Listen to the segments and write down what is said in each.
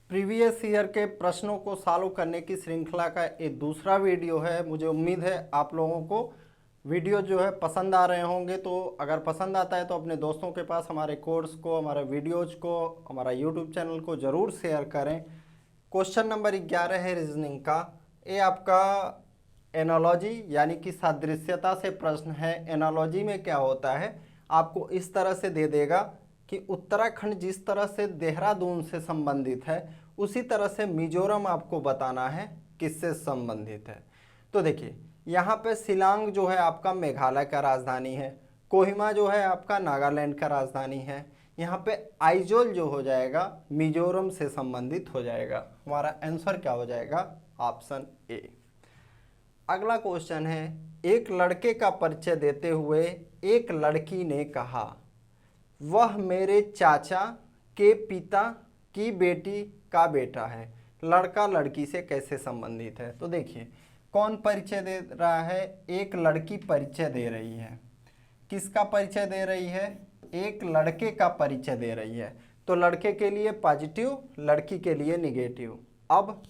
Previous year के प्रश्नों को सॉल्व करने की श्रृंखला का ये दूसरा वीडियो है। मुझे उम्मीद है आप लोगों को वीडियो जो है पसंद आ रहे होंगे। तो अगर पसंद आता है तो अपने दोस्तों के पास हमारे कोर्स को, हमारे वीडियोज को, हमारा यूट्यूब चैनल को ज़रूर शेयर करें। क्वेश्चन नंबर 11 है रीजनिंग का। ये आपका एनालॉजी यानी कि सादृश्यता से प्रश्न है। एनालॉजी में क्या होता है, आपको इस तरह से दे देगा कि उत्तराखंड जिस तरह से देहरादून से संबंधित है उसी तरह से मिजोरम आपको बताना है किससे संबंधित है। तो देखिए यहाँ पे शिलांग जो है आपका मेघालय का राजधानी है, कोहिमा जो है आपका नागालैंड का राजधानी है, यहाँ पे आइजोल जो हो जाएगा मिजोरम से संबंधित हो जाएगा। हमारा आंसर क्या हो जाएगा, ऑप्शन ए। अगला क्वेश्चन है, एक लड़के का परिचय देते हुए एक लड़की ने कहा वह मेरे चाचा के पिता की बेटी का बेटा है। लड़का लड़की से कैसे संबंधित है। तो देखिए कौन परिचय दे रहा है, एक लड़की परिचय दे रही है। किसका परिचय दे रही है, एक लड़के का परिचय दे रही है। तो लड़के के लिए पॉजिटिव, लड़की के लिए निगेटिव। अब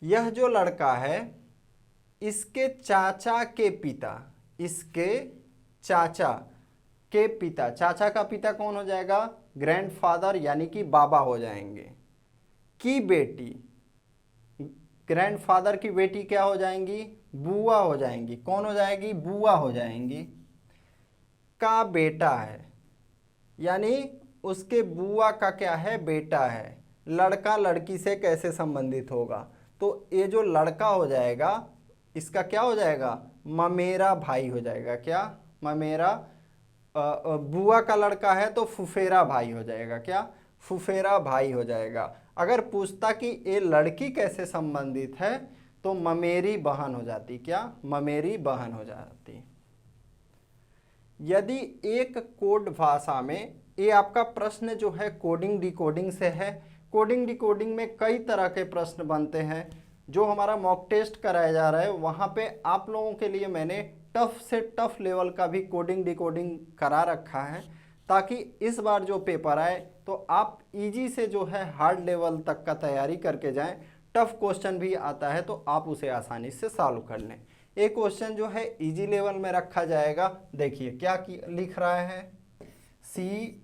यह जो लड़का है इसके चाचा के पिता, इसके चाचा के पिता, चाचा का पिता कौन हो जाएगा, ग्रैंडफादर यानी कि बाबा हो जाएंगे। की बेटी, ग्रैंडफादर की बेटी क्या हो जाएंगी, बुआ हो जाएंगी। कौन हो जाएगी, बुआ हो जाएंगी। का बेटा है यानी उसके बुआ का क्या है, बेटा है। लड़का लड़की से कैसे संबंधित होगा, तो ये जो लड़का हो जाएगा इसका क्या हो जाएगा, ममेरा भाई हो जाएगा। क्या, ममेरा। बुआ का लड़का है तो फुफेरा भाई हो जाएगा। क्या, फुफेरा भाई हो जाएगा। अगर पूछता कि ये लड़की कैसे संबंधित है तो ममेरी बहन हो जाती। क्या, ममेरी बहन हो जाती। यदि एक कोड भाषा में, ये आपका प्रश्न जो है कोडिंग डिकोडिंग से है। कोडिंग डिकोडिंग में कई तरह के प्रश्न बनते हैं। जो हमारा मॉक टेस्ट कराया जा रहा है वहाँ पे आप लोगों के लिए मैंने टफ से टफ लेवल का भी कोडिंग डिकोडिंग करा रखा है, ताकि इस बार जो पेपर आए तो आप इजी से जो है हार्ड लेवल तक का तैयारी करके जाएं। टफ क्वेश्चन भी आता है तो आप उसे आसानी से सॉल्व कर लें। एक क्वेश्चन जो है इजी लेवल में रखा जाएगा। देखिए क्या लिख रहा है, COULD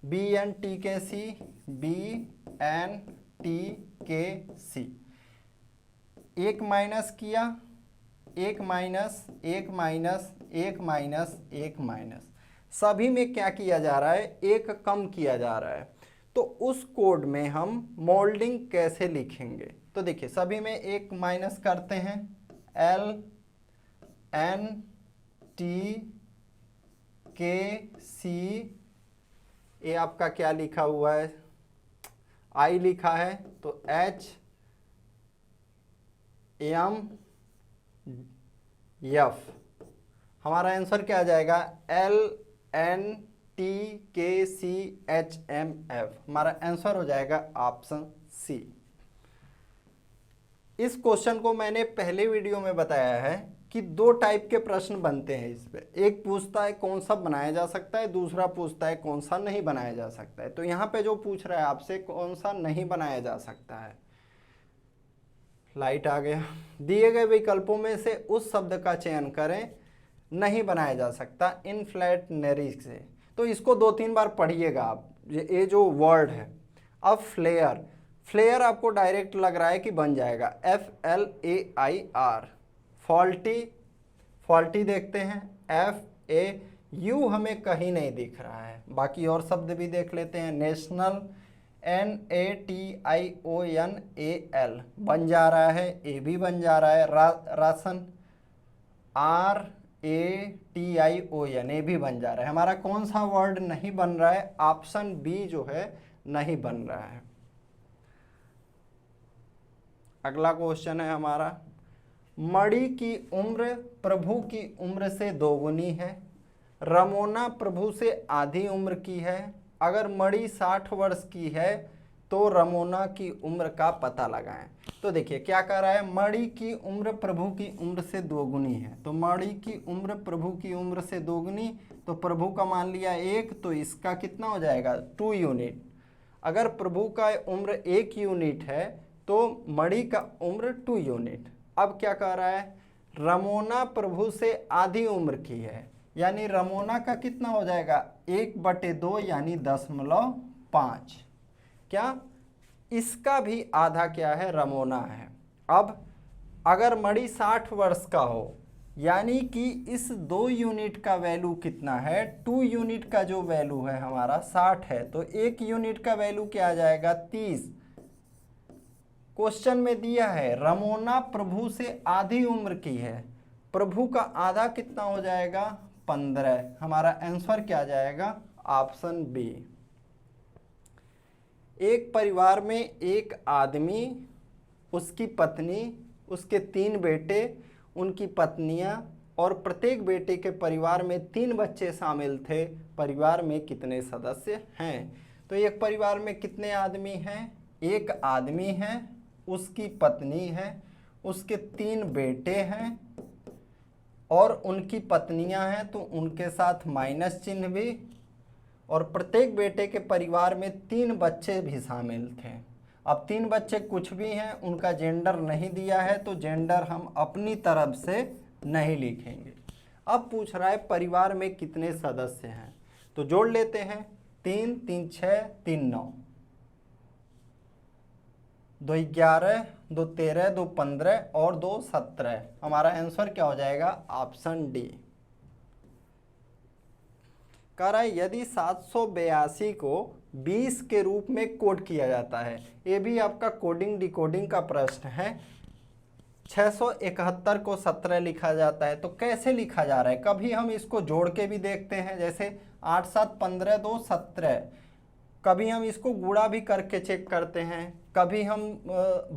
BNTKC BNTKC। एक माइनस किया, एक माइनस, एक माइनस, एक माइनस, एक माइनस, सभी में क्या किया जा रहा है, एक कम किया जा रहा है। तो उस कोड में हम मोल्डिंग कैसे लिखेंगे, तो देखिए सभी में एक माइनस करते हैं। LNTKC, ये आपका क्या लिखा हुआ है, I लिखा है तो HMF। हमारा आंसर क्या आ जाएगा, LNTKCHMF। हमारा आंसर हो जाएगा ऑप्शन सी। इस क्वेश्चन को मैंने पहले वीडियो में बताया है कि दो टाइप के प्रश्न बनते हैं इस पे। एक पूछता है कौन सा बनाया जा सकता है, दूसरा पूछता है कौन सा नहीं बनाया जा सकता है। तो यहाँ पे जो पूछ रहा है आपसे कौन सा नहीं बनाया जा सकता है, लाइट आ गया। दिए गए विकल्पों में से उस शब्द का चयन करें नहीं बनाया जा सकता इनफ्लेटनरी से। तो इसको 2-3 बार पढ़िएगा आप, ये जो वर्ड है। अब फ्लेयर, फ्लेयर आपको डायरेक्ट लग रहा है कि बन जाएगा, FLAIR। फॉल्टी, फॉल्टी देखते हैं, FAU हमें कहीं नहीं दिख रहा है। बाकी और शब्द भी देख लेते हैं। नेशनल, NATIONAL बन जा रहा है, ए भी बन जा रहा है। राशन, RATION ए भी बन जा रहा है। हमारा कौन सा वर्ड नहीं बन रहा है, ऑप्शन बी जो है नहीं बन रहा है। अगला क्वेश्चन है हमारा, मणि की उम्र प्रभु की उम्र से दोगुनी है, रमोना प्रभु से आधी उम्र की है। अगर मणि 60 वर्ष की है तो रमोना की उम्र का पता लगाएं। तो देखिए क्या कर रहा है, मणि की उम्र प्रभु की उम्र से दोगुनी है, तो मणि की उम्र प्रभु की उम्र से दोगुनी, तो प्रभु का मान लिया 1, तो इसका कितना हो जाएगा 2 यूनिट। अगर प्रभु का उम्र 1 यूनिट है तो मणि का उम्र 2 यूनिट। अब क्या कह रहा है, रमोना प्रभु से आधी उम्र की है, यानी रमोना का कितना हो जाएगा 1/2 यानी 0.5। क्या इसका भी आधा क्या है, रमोना है। अब अगर मणि 60 वर्ष का हो, यानी कि इस 2 यूनिट का वैल्यू कितना है, 2 यूनिट का जो वैल्यू है हमारा 60 है, तो 1 यूनिट का वैल्यू क्या आ जाएगा 30। क्वेश्चन में दिया है रमोना प्रभु से आधी उम्र की है, प्रभु का आधा कितना हो जाएगा 15। हमारा आंसर क्या आ जाएगा, ऑप्शन बी। एक परिवार में एक आदमी, उसकी पत्नी, उसके 3 बेटे, उनकी पत्नियां और प्रत्येक बेटे के परिवार में 3 बच्चे शामिल थे। परिवार में कितने सदस्य हैं? तो एक परिवार में कितने आदमी हैं, एक आदमी है, उसकी पत्नी है, उसके 3 बेटे हैं और उनकी पत्नियां हैं, तो उनके साथ माइनस चिन्ह भी, और प्रत्येक बेटे के परिवार में 3 बच्चे भी शामिल थे। अब 3 बच्चे कुछ भी हैं, उनका जेंडर नहीं दिया है, तो जेंडर हम अपनी तरफ से नहीं लिखेंगे। अब पूछ रहा है परिवार में कितने सदस्य हैं, तो जोड़ लेते हैं 3 3 6 3 9, 2 11 2 13 2 15 और 2 17। हमारा आंसर क्या हो जाएगा, ऑप्शन डी। कह रहा है यदि 782 को 20 के रूप में कोड किया जाता है, ये भी आपका कोडिंग डिकोडिंग का प्रश्न है। 671 को 17 लिखा जाता है, तो कैसे लिखा जा रहा है, कभी हम इसको जोड़ के भी देखते हैं, जैसे 8 7 15 2 17। कभी हम इसको गुणा भी करके चेक करते हैं, कभी हम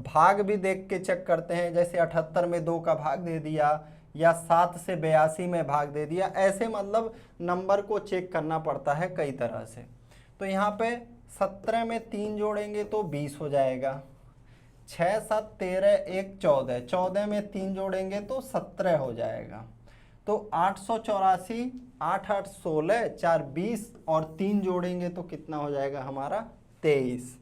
भाग भी देख के चेक करते हैं, जैसे 78 में 2 का भाग दे दिया या 7 से 82 में भाग दे दिया। ऐसे मतलब नंबर को चेक करना पड़ता है कई तरह से। तो यहाँ पे 17 में 3 जोड़ेंगे तो 20 हो जाएगा, 6 7 13 1 14, 14 में 3 जोड़ेंगे तो 17 हो जाएगा। तो 884, 8 8 16, 4 20 और 3 जोड़ेंगे तो कितना हो जाएगा हमारा 23।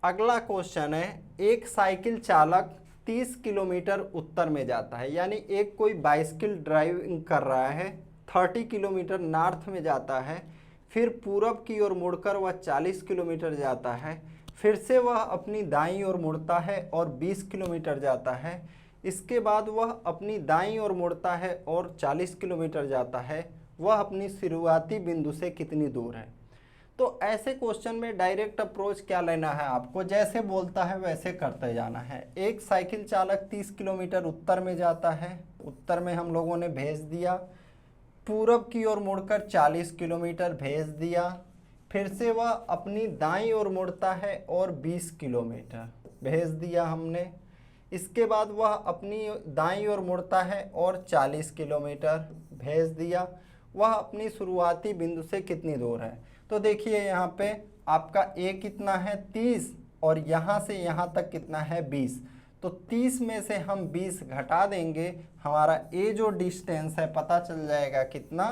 अगला क्वेश्चन है, एक साइकिल चालक 30 किलोमीटर उत्तर में जाता है, यानी एक कोई बाइसिकल ड्राइविंग कर रहा है, 30 किलोमीटर नॉर्थ में जाता है, फिर पूरब की ओर मुड़कर वह 40 किलोमीटर जाता है, फिर से वह अपनी दाईं ओर मुड़ता है और 20 किलोमीटर जाता है, इसके बाद वह अपनी दाईं ओर मुड़ता है और 40 किलोमीटर जाता है, वह अपनी शुरुआती बिंदु से कितनी दूर है। तो ऐसे क्वेश्चन में डायरेक्ट अप्रोच क्या लेना है आपको, जैसे बोलता है वैसे करते जाना है। एक साइकिल चालक 30 किलोमीटर उत्तर में जाता है, उत्तर में हम लोगों ने भेज दिया, पूरब की ओर मुड़कर 40 किलोमीटर भेज दिया, फिर से वह अपनी दाईं ओर मुड़ता है और 20 किलोमीटर भेज दिया हमने, इसके बाद वह अपनी दाईं ओर मुड़ता है और 40 किलोमीटर भेज दिया, वह अपनी शुरुआती बिंदु से कितनी दूर है। तो देखिए यहाँ पे आपका ए कितना है 30 और यहाँ से यहाँ तक कितना है 20, तो 30 में से हम 20 घटा देंगे, हमारा ए जो डिस्टेंस है पता चल जाएगा कितना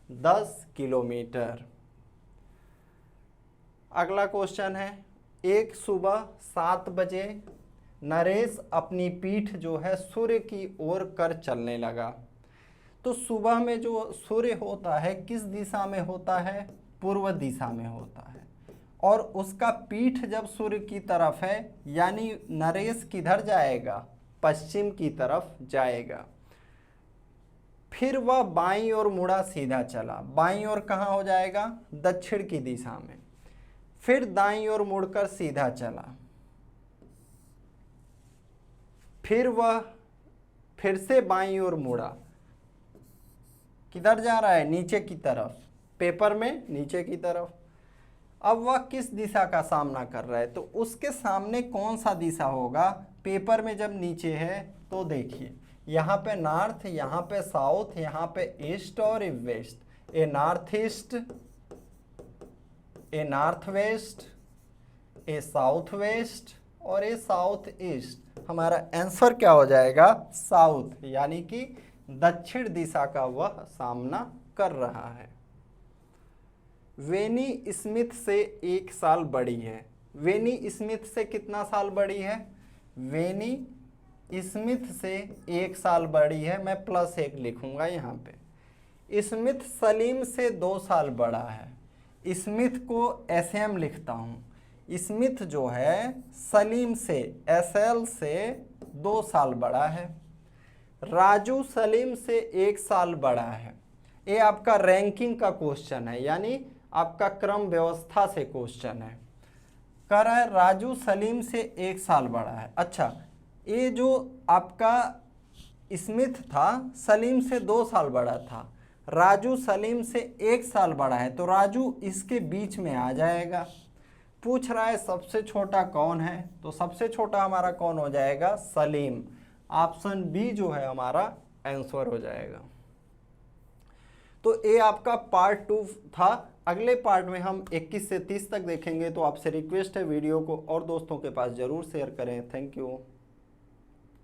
10 किलोमीटर। अगला क्वेश्चन है, एक सुबह 7 बजे नरेश अपनी पीठ जो है सूर्य की ओर कर चलने लगा। तो सुबह में जो सूर्य होता है किस दिशा में होता है, पूर्व दिशा में होता है, और उसका पीठ जब सूर्य की तरफ है यानी नरेश किधर जाएगा, पश्चिम की तरफ जाएगा। फिर वह बाईं ओर मुड़ा सीधा चला, बाईं ओर कहाँ हो जाएगा, दक्षिण की दिशा में। फिर दाईं ओर मुड़कर सीधा चला, फिर वह फिर से बाईं ओर मुड़ा, किधर जा रहा है, नीचे की तरफ, पेपर में नीचे की तरफ। अब वह किस दिशा का सामना कर रहा है, तो उसके सामने कौन सा दिशा होगा, पेपर में जब नीचे है तो देखिए यहाँ पे नॉर्थ, यहाँ पे साउथ, यहाँ पे ईस्ट और वेस्ट। ये नॉर्थ ईस्ट, ए नॉर्थ वेस्ट, ए साउथ वेस्ट और ए साउथ ईस्ट। हमारा आंसर क्या हो जाएगा? साउथ, यानी कि दक्षिण दिशा का वह सामना कर रहा है। वेनी स्मिथ से 1 साल बड़ी है। वेनी स्मिथ से कितना साल बड़ी है? वेनी स्मिथ से 1 साल बड़ी है, मैं +1 लिखूंगा यहाँ पे। स्मिथ सलीम से 2 साल बड़ा है। स्मिथ को SM लिखता हूँ। स्मिथ जो है सलीम से SL से 2 साल बड़ा है। राजू सलीम से 1 साल बड़ा है। ये आपका रैंकिंग का क्वेश्चन है, यानी आपका क्रम व्यवस्था से क्वेश्चन है। कह रहा है राजू सलीम से 1 साल बड़ा है। अच्छा, ये जो आपका स्मिथ था सलीम से 2 साल बड़ा था, राजू सलीम से 1 साल बड़ा है, तो राजू इसके बीच में आ जाएगा। पूछ रहा है सबसे छोटा कौन है, तो सबसे छोटा हमारा कौन हो जाएगा? सलीम। ऑप्शन बी जो है हमारा आंसर हो जाएगा। तो ये आपका पार्ट 2 था। अगले पार्ट में हम 21 से 30 तक देखेंगे। तो आपसे रिक्वेस्ट है वीडियो को और दोस्तों के पास ज़रूर शेयर करें। Thank you.